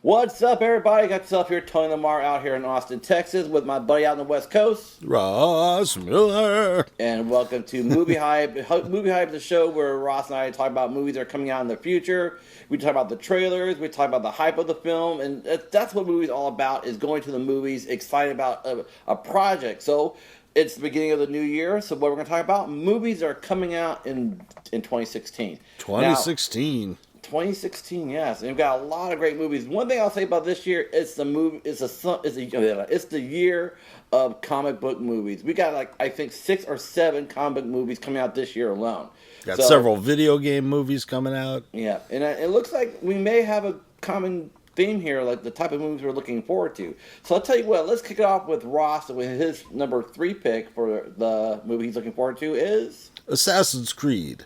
What's up, everybody? Got yourself here, Tony Lamar, out here in Austin, Texas, with my buddy out on the West Coast. Ross Miller. And welcome to Movie Hype. Movie Hype is a show where Ross and I talk about movies that are coming out in the future. We talk about the trailers. We talk about the hype of the film, and that's what movies all about: is going to the movies, excited about a project. So it's the beginning of the new year. So what we're going to talk about: movies that are coming out in 2016. 2016. Now, 2016, yes, and we've got a lot of great movies. One thing I'll say about this year is it's the year of comic book movies. We got I think 6 or 7 comic book movies coming out this year alone. Got several video game movies coming out. Yeah, and it looks like we may have a common theme here, like the type of movies we're looking forward to. So I'll tell you what, let's kick it off with Ross with his number 3 pick for the movie he's looking forward to is Assassin's Creed.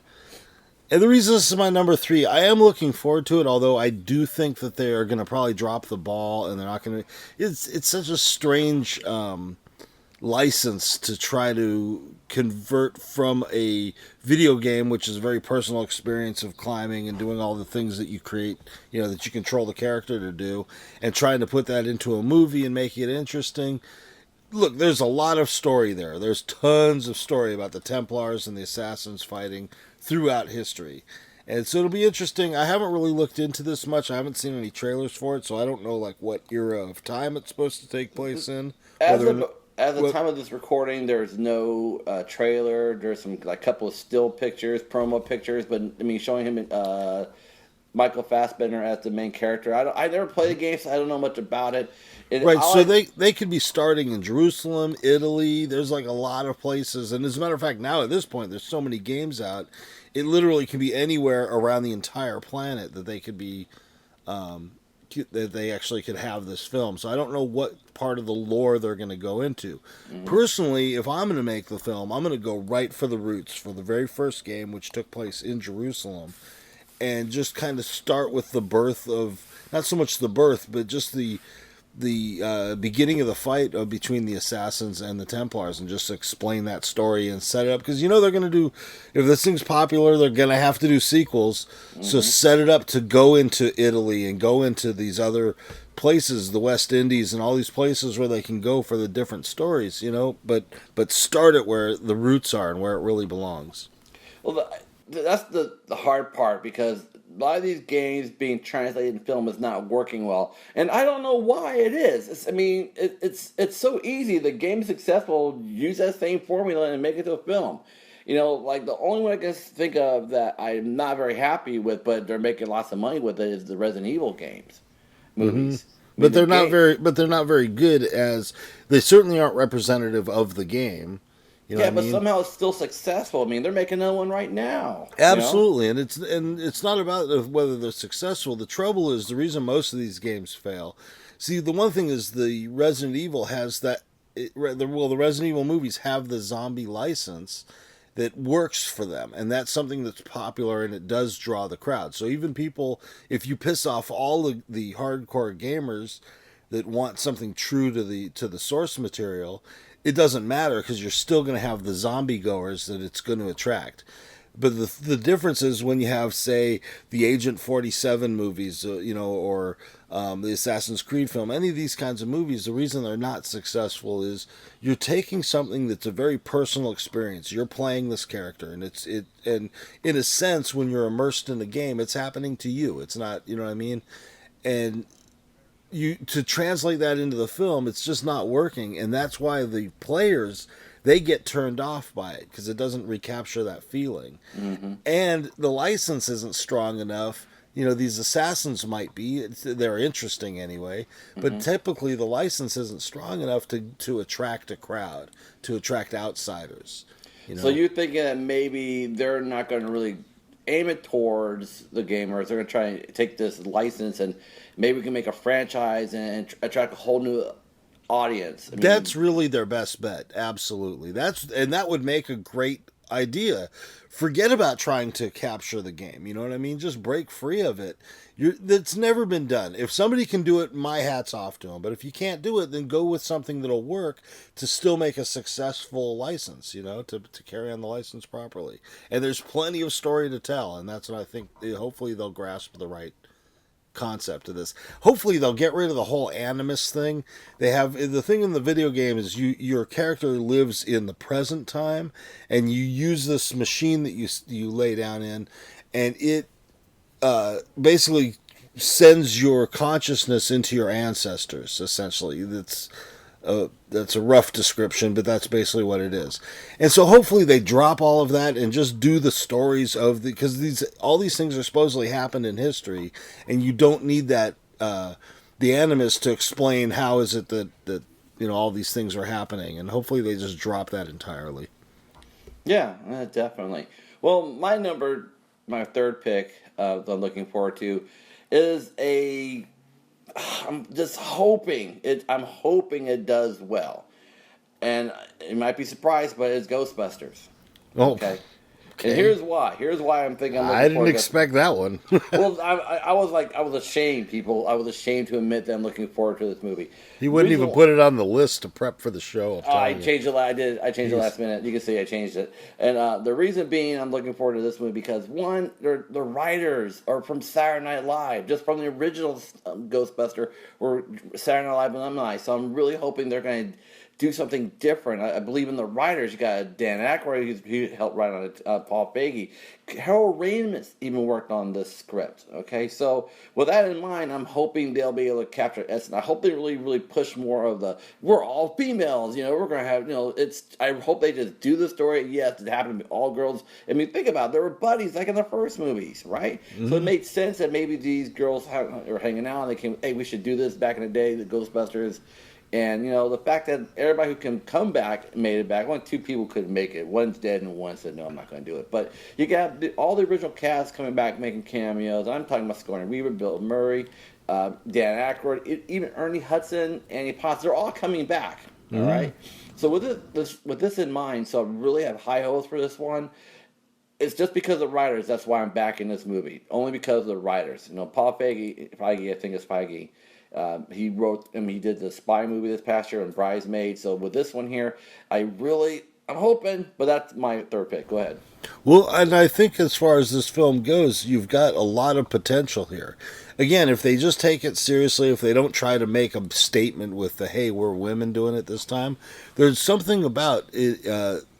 And the reason this is my number 3, I am looking forward to it, although I do think that they are going to probably drop the ball, and they're not going to... It's such a strange license to try to convert from a video game, which is a very personal experience of climbing and doing all the things that you create, that you control the character to do, and trying to put that into a movie and make it interesting. Look, there's a lot of story there. There's tons of story about the Templars and the Assassins fighting throughout history. And so it'll be interesting. I haven't really looked into this much. I haven't seen any trailers for it, so I don't know what era of time it's supposed to take place in. At the time of this recording, there's no trailer. There's some couple of still pictures, promo pictures, but showing him Michael Fassbender as the main character. I never played the game, so I don't know much about it. They could be starting in Jerusalem, Italy. There's a lot of places, and as a matter of fact, now at this point, there's so many games out. It literally can be anywhere around the entire planet that they could be, that they actually could have this film. So I don't know what part of the lore they're going to go into. Mm-hmm. Personally, if I'm going to make the film, I'm going to go right for the roots, for the very first game, which took place in Jerusalem, and just kind of start with the birth of, not so much the birth, but just the beginning of the fight between the Assassins and the Templars, and just explain that story and set it up, because they're going to do, if this thing's popular, they're going to have to do sequels. Mm-hmm. So set it up to go into Italy and go into these other places, the West Indies and all these places where they can go for the different stories, but start it where the roots are and where it really belongs. Well, that's the hard part, because a lot of these games being translated in film is not working well, and I don't know why it is. It's so easy. The game is successful, use that same formula and make it to a film. The only one I can think of that I'm not very happy with, but they're making lots of money with it, is the Resident Evil games, movies. Mm-hmm. But they're not very good, as they certainly aren't representative of the game. But somehow it's still successful. They're making another one right now. Absolutely, and it's not about whether they're successful. The trouble is, the reason most of these games fail. See, the one thing is, the Resident Evil has that. The Resident Evil movies have the zombie license that works for them, and that's something that's popular, and it does draw the crowd. So even people, if you piss off all the hardcore gamers that want something true to the source material, it doesn't matter, because you're still going to have the zombie goers that it's going to attract. But the difference is when you have, say, the Agent 47 movies, or the Assassin's Creed film, any of these kinds of movies, the reason they're not successful is you're taking something that's a very personal experience. You're playing this character, and and in a sense, when you're immersed in the game, it's happening to you. It's not, And to translate that into the film, it's just not working, and that's why the players, they get turned off by it, because it doesn't recapture that feeling. Mm-hmm. And the license isn't strong enough. These assassins might be, they're interesting anyway, but mm-hmm. typically the license isn't strong enough to attract a crowd, to attract outsiders. So you're thinking that maybe they're not going to really aim it towards the gamers. They're going to try and take this license, and maybe we can make a franchise and attract a whole new audience. That's really their best bet. Absolutely. That would make a great idea. Forget about trying to capture the game. You know what I mean? Just break free of it. That's never been done. If somebody can do it, my hat's off to them. But if you can't do it, then go with something that'll work to still make a successful license, to carry on the license properly. And there's plenty of story to tell, and that's what I think. Hopefully they'll grasp the right concept of this. Hopefully they'll get rid of the whole animus thing. They have the thing in the video game is your character lives in the present time, and you use this machine that you lay down in, and it basically sends your consciousness into your ancestors. Essentially, that's a rough description, but that's basically what it is. And so hopefully they drop all of that and just do the stories of because all these things are supposedly happened in history, and you don't need that the animus to explain how is it that all these things are happening, and hopefully they just drop that entirely. Yeah, definitely. Well, my third pick that I'm looking forward to is I'm just hoping it. I'm hoping it does well, and you might be surprised, but it's Ghostbusters. Oh, Okay, okay. and here's why. Here's why I'm thinking. I didn't expect that one. Well, I was ashamed, people. I was ashamed to admit that I'm looking forward to this movie. He wouldn't even put it on the list to prep for the show. I changed it. I did. I changed it last minute. You can see I changed it. And the reason being, I'm looking forward to this movie because one, the writers are from Saturday Night Live, just from the original Ghostbuster or Saturday Night Live alumni. So I'm really hoping they're going to do something different. I believe in the writers. You got Dan Aykroyd, he helped write on it. Paul Feig, Harold Ramis even worked on this script. Okay, so with that in mind, I'm hoping they'll be able to capture essence. I hope they really push more of the we're all females. We're gonna have it's. I hope they just do the story. Yes, it happened to be all girls. I mean, think about it. They were buddies like in the first movies, right? Mm-hmm. So it made sense that maybe these girls were hanging out and they came. Hey, we should do this back in the day. The Ghostbusters. And, the fact that everybody who can come back made it back. Only two people couldn't make it. One's dead and one said, no, I'm not going to do it. But you got all the original cast coming back making cameos. I'm talking about Sigourney Weaver, Bill Murray, Dan Aykroyd, even Ernie Hudson, Annie Potts. They're all coming back. Mm-hmm. All right? So with this in mind, so I really have high hopes for this one. It's just because of the writers. That's why I'm back in this movie. Only because of the writers. Paul Feig, I think it's Feige. He did the spy movie this past year and Bridesmaid. So with this one here, I'm hoping, but that's my third pick. Go ahead. Well, and I think as far as this film goes, you've got a lot of potential here. Again, if they just take it seriously, if they don't try to make a statement with the, hey, we're women doing it this time, there's something about it.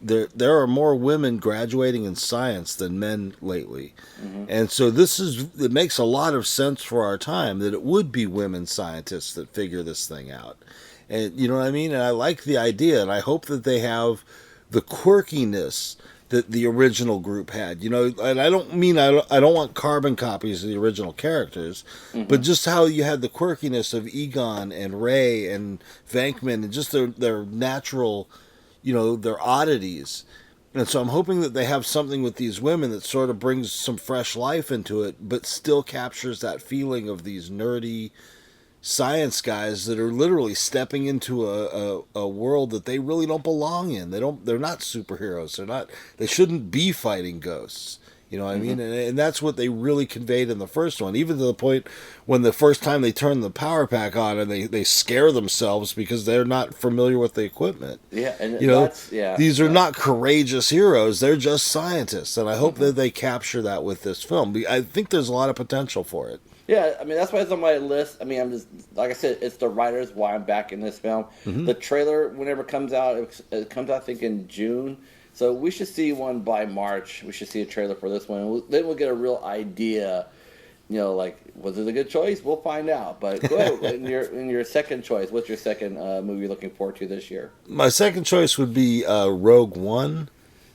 There are more women graduating in science than men lately. Mm-hmm. And so it makes a lot of sense for our time that it would be women scientists that figure this thing out. And you know what I mean? And I like the idea, and I hope that they have the quirkiness that the original group had, and I don't mean I don't want carbon copies of the original characters, mm-hmm. but just how you had the quirkiness of Egon and Ray and Venkman and just their natural, their oddities. And so I'm hoping that they have something with these women that sort of brings some fresh life into it, but still captures that feeling of these nerdy science guys that are literally stepping into a world that they really don't belong in. They're not superheroes. They shouldn't be fighting ghosts. You know what I mean? And that's what they really conveyed in the first one, even to the point when the first time they turn the power pack on and they scare themselves because they're not familiar with the equipment. Yeah, and these are not courageous heroes. They're just scientists, and I hope that they capture that with this film. I think there's a lot of potential for it. Yeah, I mean, that's why it's on my list. I mean, I'm just, like I said, it's the writers why I'm back in this film. Mm-hmm. The trailer, whenever it comes out, it comes out, I think, in June. So we should see one by March. We should see a trailer for this one. Then we'll get a real idea, was it a good choice? We'll find out. But go ahead, in your second choice, what's your second movie you're looking forward to this year? My second choice would be Rogue One.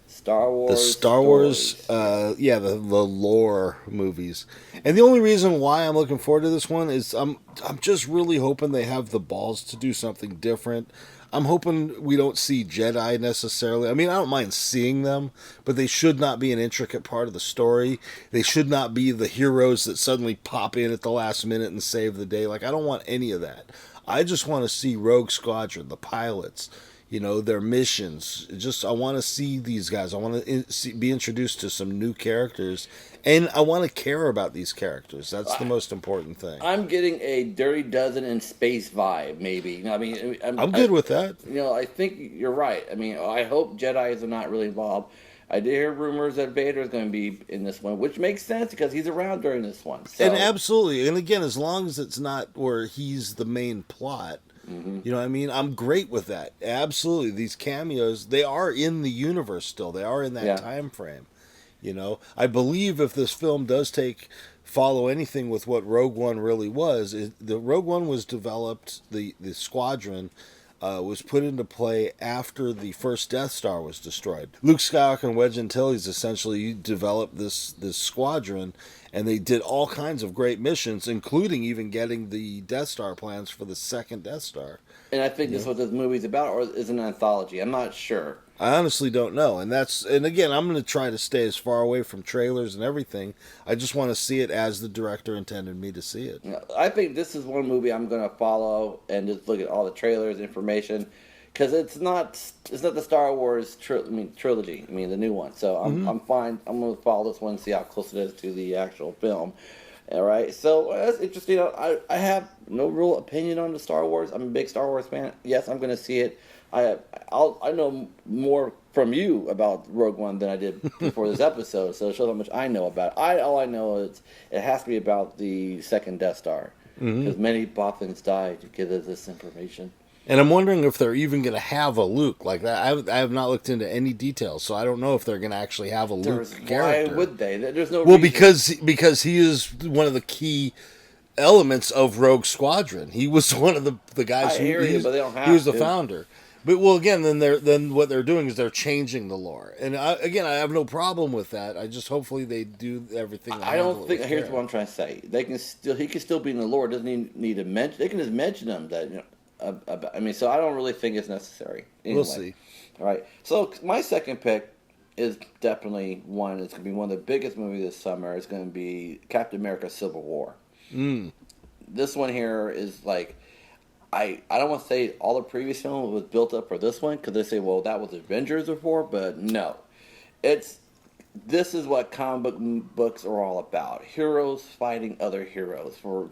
Star Wars. The Star Wars, the lore movies. And the only reason why I'm looking forward to this one is I'm just really hoping they have the balls to do something different. I'm hoping we don't see Jedi necessarily. I mean, I don't mind seeing them, but they should not be an intricate part of the story. They should not be the heroes that suddenly pop in at the last minute and save the day. I don't want any of that. I just want to see Rogue Squadron, the pilots, their missions. I want to see these guys. I want to be introduced to some new characters, and I want to care about these characters. That's the most important thing. I'm getting a Dirty Dozen in space vibe, maybe. I'm good with that. I think you're right. I mean, I hope Jedis are not really involved. I did hear rumors that Vader is going to be in this one, which makes sense because he's around during this one. So, And absolutely, and again, as long as it's not where he's the main plot, you know what I mean? I'm great with that. Absolutely. These cameos, they are in the universe still. They are in that yeah, time frame. You know, I believe if this film does follow anything with what Rogue One really was, the Rogue One was developed, the squadron was put into play after the first Death Star was destroyed. Luke Skywalker and Wedge Antilles essentially developed this squadron, and they did all kinds of great missions, including even getting the Death Star plans for the second Death Star. and I think You this is know? what this movie's about, or is an anthology. I'm not sure. I honestly don't know, and again, I'm going to try to stay as far away from trailers and everything. I just want to see it as the director intended me to see it. You know, I think this is one movie I'm going to follow and just look at all the trailers, information, because it's not the Star Wars trilogy. I mean the new one. So I'm fine. I'm going to follow this one and see how close it is to the actual film. All right. So that's interesting. I have no real opinion on the Star Wars. I'm a big Star Wars fan. Yes, I'm going to see it. I know more from you about Rogue One than I did before this episode, so it shows how much I know about it. All I know is it has to be about the second Death Star, because many Bothans died to give us this information. And I'm wondering if they're even going to have a Luke like that. I have not looked into any details, so I don't know if they're going to actually have a Luke character. Why would they? There's no Well, reason. because he is one of the key elements of Rogue Squadron. He was one of the guys I hear you, but they don't he was have the to. founder. But well, again, then what they're doing is they're changing the lore, and again, I have no problem with that. I just hopefully they do everything. I don't think. Here's what I'm trying to say. He can still be in the lore. Doesn't need to mention. They can just mention him that. I mean, so I don't really think it's necessary. Anyway. We'll see. All right. So my second pick is definitely one. It's going to be one of the biggest movies this summer. It's going to be Captain America: Civil War. This one here is like, I don't want to say all the previous films was built up for this one because they say, well, that was Avengers before, but no, it's this is what comic books are all about. Heroes fighting other heroes for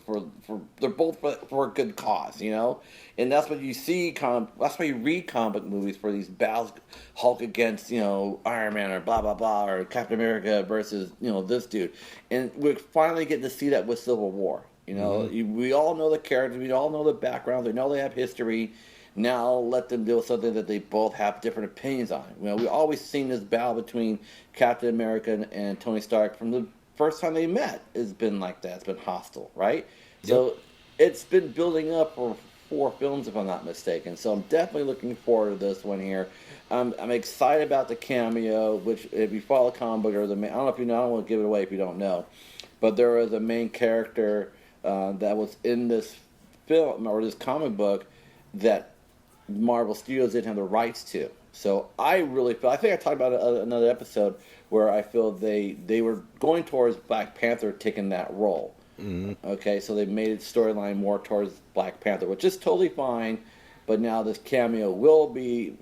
they're both for a good cause, you know, and that's what you see. That's why you read comic movies for these battles, Hulk against Iron Man or blah blah blah or Captain America versus this dude, and we're finally getting to see that with Civil War. We all know the characters, we all know the background, we know they have history. Now let them deal with something that they both have different opinions on. We always seen this battle between Captain America and Tony Stark from the first time they met. It's been like that. It's been hostile, right? Yep. So it's been building up for 4 films, if I'm not mistaken. So I'm definitely looking forward to this one here. I'm excited about the cameo, which if you follow the comic book or I don't know if you know, I don't want to give it away if you don't know, but there was a main character that was in this film or this comic book that Marvel Studios didn't have the rights to. So I really feel, I think I talked about another episode where I feel they were going towards Black Panther taking that role. Okay, so they made its storyline more towards Black Panther, which is totally fine, but now this cameo will be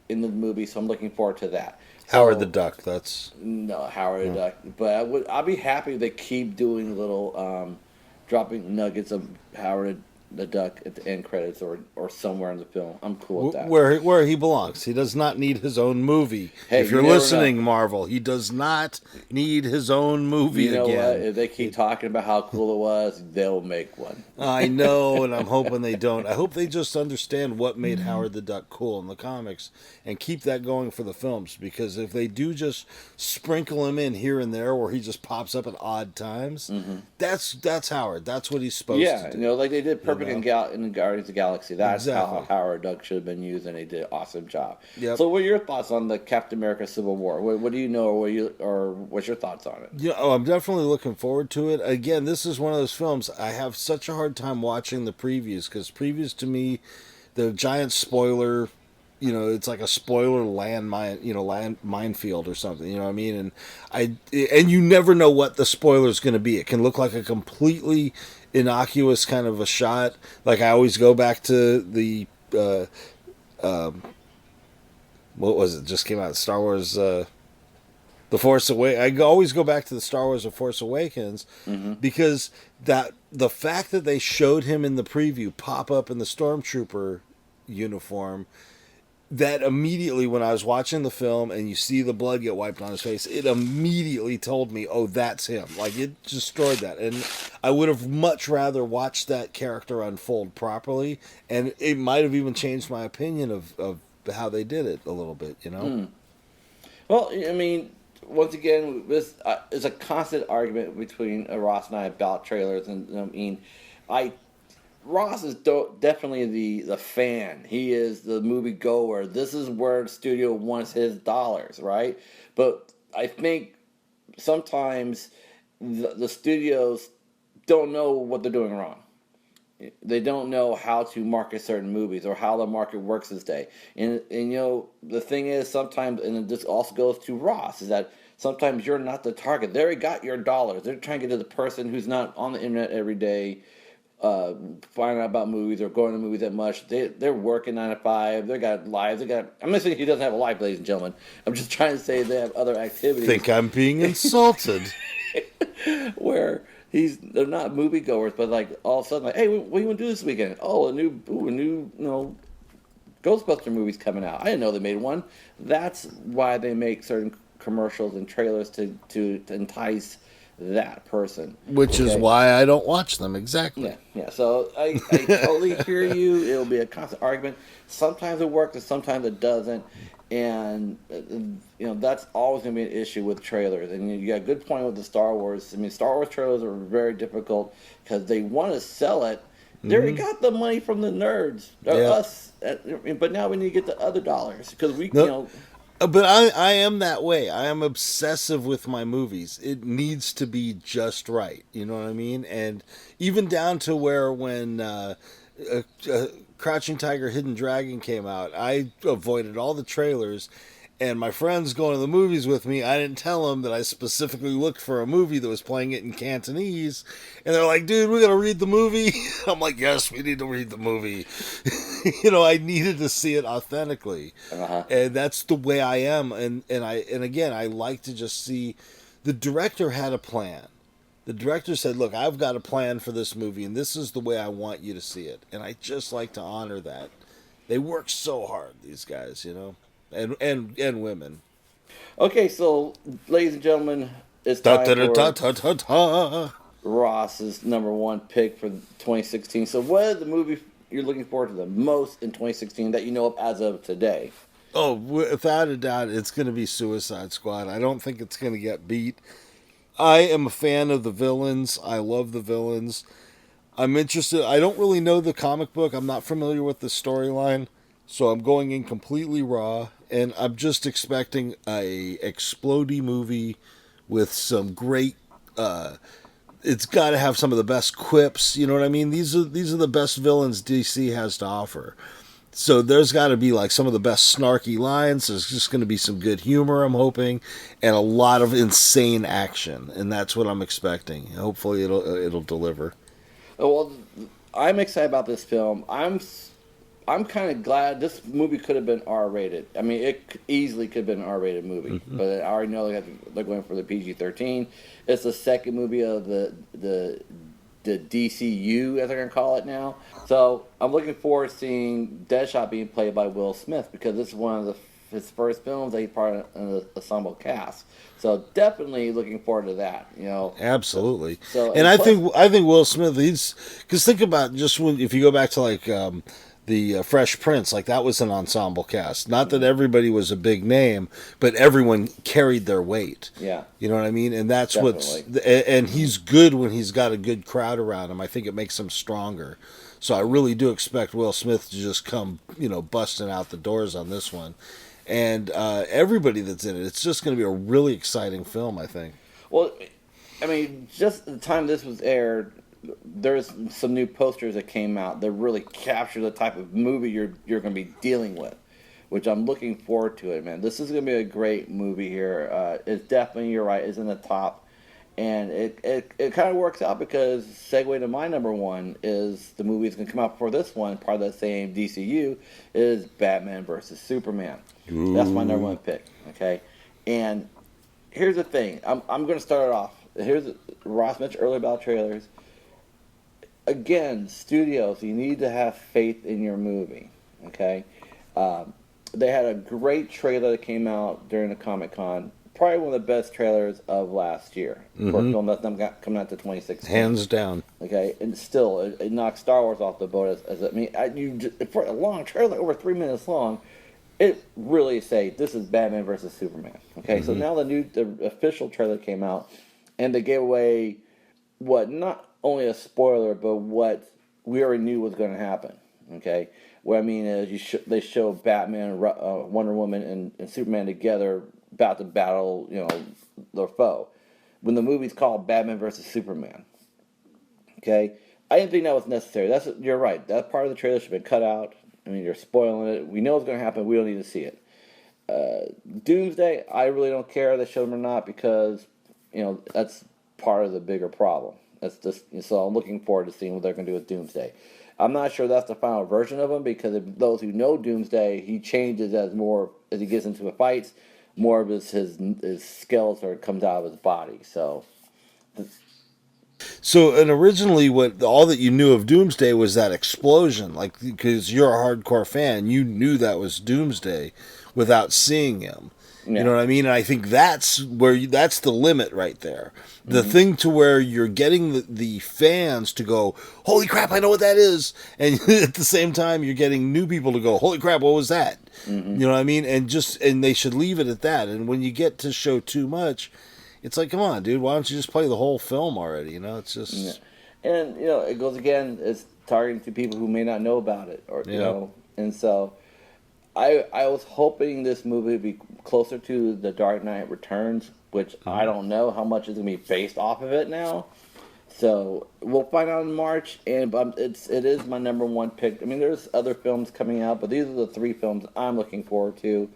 in the movie, so I'm looking forward to that. Howard the Duck. That's no Howard the Duck, but I'd be happy if they keep doing little dropping nuggets of Howard the Duck at the end credits or somewhere in the film. I'm cool with that. where he belongs. He does not need his own movie. Hey, if you're you never listening, know. Marvel, he does not need his own movie You know again. what? If they keep talking about how cool it was, they'll make one. I know, and I'm hoping they don't. I hope they just understand what made Howard the Duck cool in the comics and keep that going for the films. Because if they do just sprinkle him in here and there, where he just pops up at odd times, that's Howard. That's what he's supposed to do. Like they did perfect in the Guardians of the Galaxy. That's Exactly. how Howard Duck should have been used, and they did an awesome job. Yep. So, what are your thoughts on the Captain America: Civil War? What do you know, or what's your thoughts on it? Yeah, I'm definitely looking forward to it. Again, this is one of those films I have such a hard time watching the previews because previews to me, the giant spoiler. It's like a spoiler landmine, minefield or something. You know what I mean? And you never know what the spoiler is going to be. It can look like a completely innocuous kind of a shot. Like I always go back to the what was it? Just came out, Star Wars. The Force Awakens. I always go back to the Star Wars: The Force Awakens because the fact that they showed him in the preview pop up in the Stormtrooper uniform that immediately, when I was watching the film and you see the blood get wiped on his face, it immediately told me, oh, that's him. Like, it destroyed that. And I would have much rather watched that character unfold properly, and it might have even changed my opinion of how they did it a little bit, you know? Well, I mean, once again, this is a constant argument between Ross and I about trailers, and I mean, I Ross is definitely the fan. He is the movie goer. This is where the studio wants his dollars, right? But I think sometimes the studios don't know what they're doing wrong. They don't know how to market certain movies or how the market works this day. And you know, the thing is sometimes, and this also goes to Ross, is that sometimes you're not the target. They already got your dollars. They're trying to get to the person who's not on the internet every day, finding out about movies or going to movies that much. They're working 9 to 5. They got lives. I'm not saying he doesn't have a life, ladies and gentlemen. I'm just trying to say they have other activities. Think I'm being insulted. Where they're not moviegoers, but like all of a sudden, like, hey, what do you want to do this weekend? Oh, a new Ghostbuster movie's coming out. I didn't know they made one. That's why they make certain commercials and trailers to entice that person. Which is why I don't watch them, exactly. Yeah. So I totally hear you. It'll be a constant argument. Sometimes it works and sometimes it doesn't. And, you know, that's always going to be an issue with trailers. And you got a good point with the Star Wars. I mean, Star Wars trailers are very difficult because they want to sell it. They already got the money from the nerds, us. But now we need to get the other dollars because you know. But I am that way. I am obsessive with my movies. It needs to be just right. You know what I mean? And even down to where when Crouching Tiger, Hidden Dragon came out, I avoided all the trailers. And my friends going to the movies with me, I didn't tell them that I specifically looked for a movie that was playing it in Cantonese. And they're like, dude, we got to read the movie. I'm like, yes, we need to read the movie. You know, I needed to see it authentically. And that's the way I am. And again, I like to just see the director had a plan. The director said, look, I've got a plan for this movie, and this is the way I want you to see it. And I just like to honor that. They work so hard, these guys, you know. And women. Okay, so ladies and gentlemen, it's time for Ross's number one pick for 2016. So what is the movie you're looking forward to the most in 2016 that you know of as of today? Oh, without a doubt, it's going to be Suicide Squad. I don't think it's going to get beat. I am a fan of the villains. I love the villains. I'm interested. I don't really know the comic book. I'm not familiar with the storyline. So I'm going in completely raw, and I'm just expecting a explodey movie with some great. It's got to have some of the best quips. You know what I mean? These are the best villains DC has to offer. So there's got to be like some of the best snarky lines. There's just going to be some good humor, I'm hoping, and a lot of insane action, and that's what I'm expecting. Hopefully, it'll deliver. Well, I'm excited about this film. I'm kind of glad this movie could have been R-rated. I mean, it easily could have been an R-rated movie, but I already know they're going for the PG-13. It's the second movie of the DCU, as they're going to call it now. So I'm looking forward to seeing Deadshot being played by Will Smith because this is one of his first films that he's part of an ensemble cast. So definitely looking forward to that. You know, absolutely. And I think Will Smith, because think about just if you go back to like. The Fresh Prince, like that was an ensemble cast. Not that everybody was a big name, but everyone carried their weight. Yeah. You know what I mean? And that's definitely. and he's good when he's got a good crowd around him. I think it makes him stronger. So I really do expect Will Smith to just come, busting out the doors on this one. And everybody that's in it, it's just going to be a really exciting film, I think. Well, I mean, just the time this was aired, there's some new posters that came out that really capture the type of movie you're going to be dealing with, which I'm looking forward to it, man. This is going to be a great movie here. It's definitely, you're right, is in the top. And it kind of works out because segue to my number one is the movie that's going to come out before this one, part of that same DCU, is Batman versus Superman. Ooh. That's my number one pick, okay? And here's the thing. I'm going to start it off. Ross mentioned earlier about trailers. Again, studios, you need to have faith in your movie, okay? they had a great trailer that came out during the Comic-Con. Probably one of the best trailers of last year for a film that's not coming out to 2016. Hands down. Okay, and still, it knocked Star Wars off the boat. For a long trailer, over 3 minutes long, it really say this is Batman versus Superman. Okay, so now the official trailer came out, and they gave away what not only a spoiler, but what we already knew was going to happen. Okay, what I mean is they show Batman, Wonder Woman, and Superman together about to battle, their foe. When the movie's called Batman versus Superman. Okay, I didn't think that was necessary. You're right. That part of the trailer should have been cut out. I mean, you're spoiling it. We know it's going to happen. We don't need to see it. Doomsday, I really don't care if they show him or not because, that's part of the bigger problem. That's just so I'm looking forward to seeing what they're going to do with Doomsday. I'm not sure that's the final version of him because if those who know Doomsday, he changes as he gets into the fights. More of his skeleton comes out of his body. So, and originally, all that you knew of Doomsday was that explosion. Like, because you're a hardcore fan, you knew that was Doomsday without seeing him. Yeah. You know what I mean? And I think that's the limit right there. The thing to where you're getting the fans to go, holy crap, I know what that is. And at the same time, you're getting new people to go, holy crap, what was that? You know what I mean? And they should leave it at that. And when you get to show too much, it's like, come on, dude, why don't you just play the whole film already? It's just... Yeah. And, it goes again, it's targeting to people who may not know about it. And so... I was hoping this movie would be closer to The Dark Knight Returns, which I don't know how much is going to be based off of it now. So we'll find out in March, and it is my number one pick. I mean, there's other films coming out, but these are the 3 films I'm looking forward to.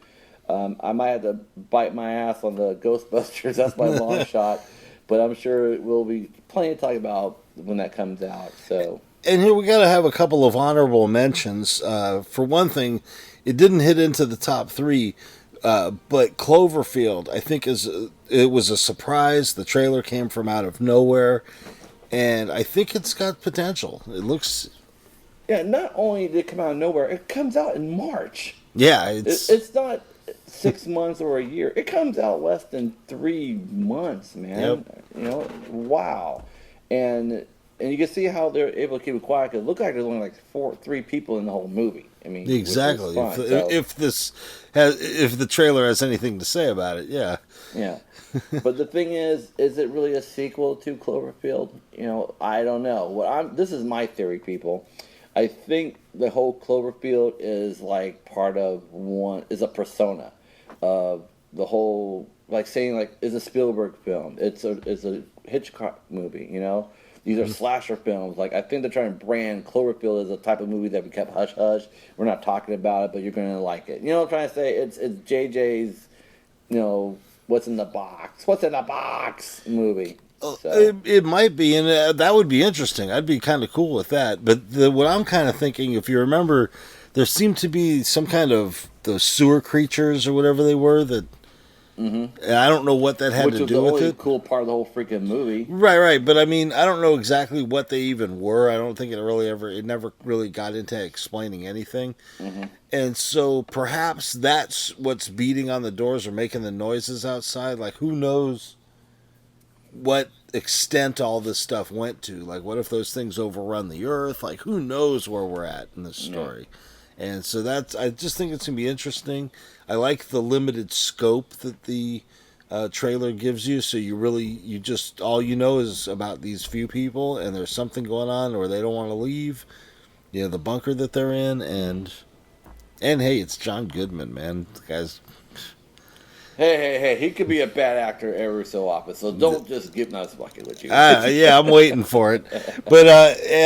I might have to bite my ass on the Ghostbusters. That's my long shot, but I'm sure we'll be plenty to talk about when that comes out. So. And here we got to have a couple of honorable mentions. For one thing, it didn't hit into the top 3, but Cloverfield, I think, it was a surprise. The trailer came from out of nowhere, and I think it's got potential. It looks... Yeah, not only did it come out of nowhere, it comes out in March. Yeah, it's not 6 months or a year. It comes out less than 3 months, man. Yep. Wow. And you can see how they're able to keep it quiet because it looked like there's only like 3 people in the whole movie. I mean, exactly. If the trailer has anything to say about it, yeah. Yeah. But the thing is it really a sequel to Cloverfield? I don't know. This is my theory, people. I think the whole Cloverfield is like part of is a persona of the whole, like saying like it's a Spielberg film. It's a Hitchcock movie, These are slasher films. Like, I think they're trying to brand Cloverfield as a type of movie that we kept hush-hush. We're not talking about it, but you're going to like it. You know what I'm trying to say? It's JJ's, what's in the box? What's in the box movie. So. It might be, and that would be interesting. I'd be kind of cool with that. But what I'm kind of thinking, if you remember, there seemed to be some kind of those sewer creatures or whatever they were that... And I don't know what that had to do with it. Which was the only cool part of the whole freaking movie. Right. But I mean, I don't know exactly what they even were. I don't think it never really got into explaining anything. And so perhaps that's what's beating on the doors or making the noises outside. Like, who knows what extent all this stuff went to? Like, what if those things overrun the earth? Like, who knows where we're at in this story? And so I just think it's going to be interesting. I like the limited scope that the trailer gives you. So all you know is about these few people and there's something going on or they don't want to leave, the bunker that they're in. And hey, it's John Goodman, man. The guy's... Hey, he could be a bad actor every so often, so don't just give us fucking with you. Yeah, I'm waiting for it. But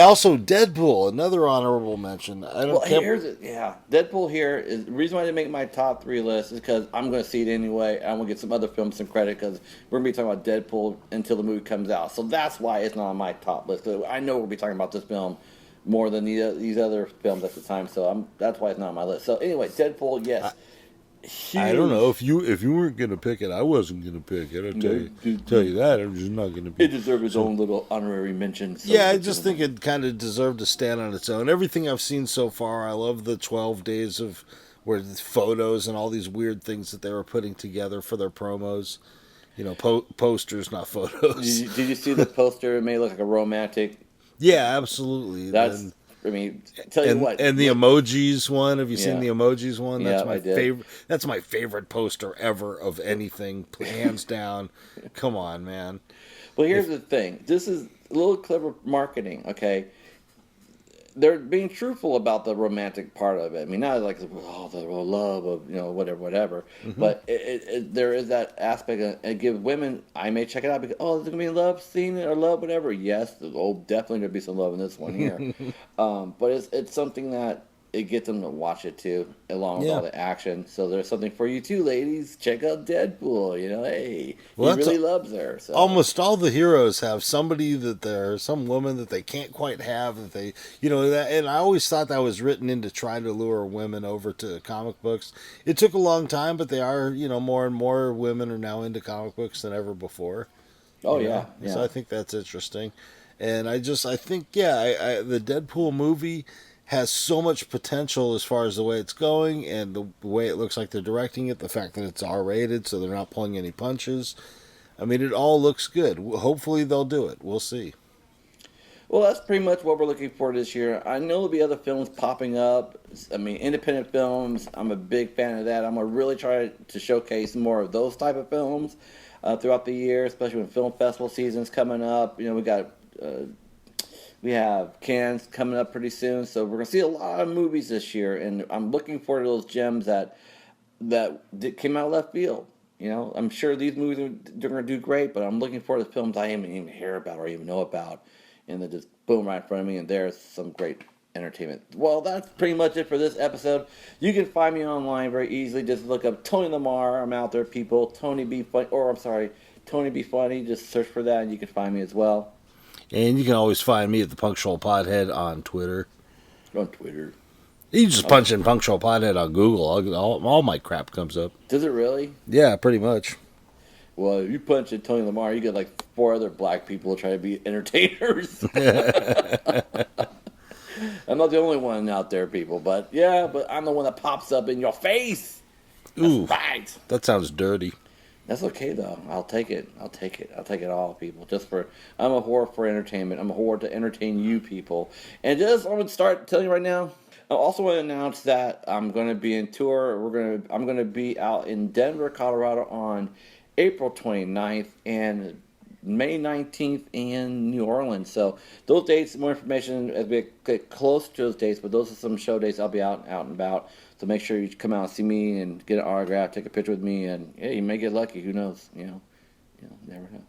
also Deadpool, another honorable mention. Deadpool here is the reason why I didn't make my top 3 list is because I'm going to see it anyway. I'm going to get some other films some credit because we're going to be talking about Deadpool until the movie comes out. So that's why it's not on my top list. I know we'll be talking about this film more than these other films at the time, so that's why it's not on my list. So anyway, Deadpool, yes. Huge. I don't know if you weren't gonna pick it, I wasn't gonna pick it. I'll tell you that I'm just not gonna pick it. It deserved its own little honorary mention. Yeah, I just think it kind of deserved to stand on its own. Everything I've seen so far, I love the 12 Days of where the photos and all these weird things that they were putting together for their promos. You know, posters, not photos. Did you see the poster? It made it look like a romantic. Yeah, absolutely. That's. I mean, tell you what. And the emojis one. Have you seen the Yeah. emojis one? That's Yeah, my I did. favorite. That's my favorite poster ever of anything, hands down. Come on, man. Well, here's the thing. This is a little clever marketing, okay? They're being truthful about the romantic part of it. I mean, not like the love of whatever. But there is that aspect. It gives women. I may check it out because there's gonna be a love scene or love whatever. Yes, definitely gonna be some love in this one here. But it's something that it gets them to watch it too, along with all the action. So there's something for you too, ladies. Check out Deadpool. Hey, Well, he really loves her. So. Almost all the heroes have somebody some woman that they can't quite have that they, and I always thought that was written into trying to lure women over to comic books. It took a long time, but they are, more and more women are now into comic books than ever before. Oh yeah. So I think that's interesting, and I think the Deadpool movie has so much potential as far as the way it's going and the way it looks like they're directing it, the fact that it's R-rated, so they're not pulling any punches. I mean, it all looks good. Hopefully they'll do it. We'll see. Well, that's pretty much what we're looking for this year. I know there'll be other films popping up. I mean, independent films. I'm a big fan of that. I'm going to really try to showcase more of those type of films throughout the year, especially when film festival season's coming up. We have Cannes coming up pretty soon, so we're going to see a lot of movies this year, and I'm looking forward to those gems that came out of left field. I'm sure these movies are going to do great, but I'm looking forward to films I haven't even hear about or even know about, and they just boom right in front of me, and there's some great entertainment. Well, that's pretty much it for this episode. You can find me online very easily. Just look up Tony Lamar. I'm out there, people. Tony B. Funny. Just search for that, and you can find me as well. And you can always find me at the Punctual Podhead on Twitter. On Twitter. You just punch in Punctual Podhead on Google. All my crap comes up. Does it really? Yeah, pretty much. Well, if you punch in Tony Lamar, you get like 4 other black people trying to be entertainers. I'm not the only one out there, people. But I'm the one that pops up in your face. That's Ooh, right. that sounds dirty. That's okay though. I'll take it. I'll take it all, people. I'm a whore for entertainment. I'm a whore to entertain you, people. And I'm gonna start telling you right now. I also want to announce that I'm going to be in tour. I'm going to be out in Denver, Colorado on April 29th and May 19th in New Orleans. So those dates, more information as we get close to those dates. But those are some show dates. I'll be out and about. So make sure you come out and see me and get an autograph, take a picture with me, and you may get lucky. Who knows? Never know.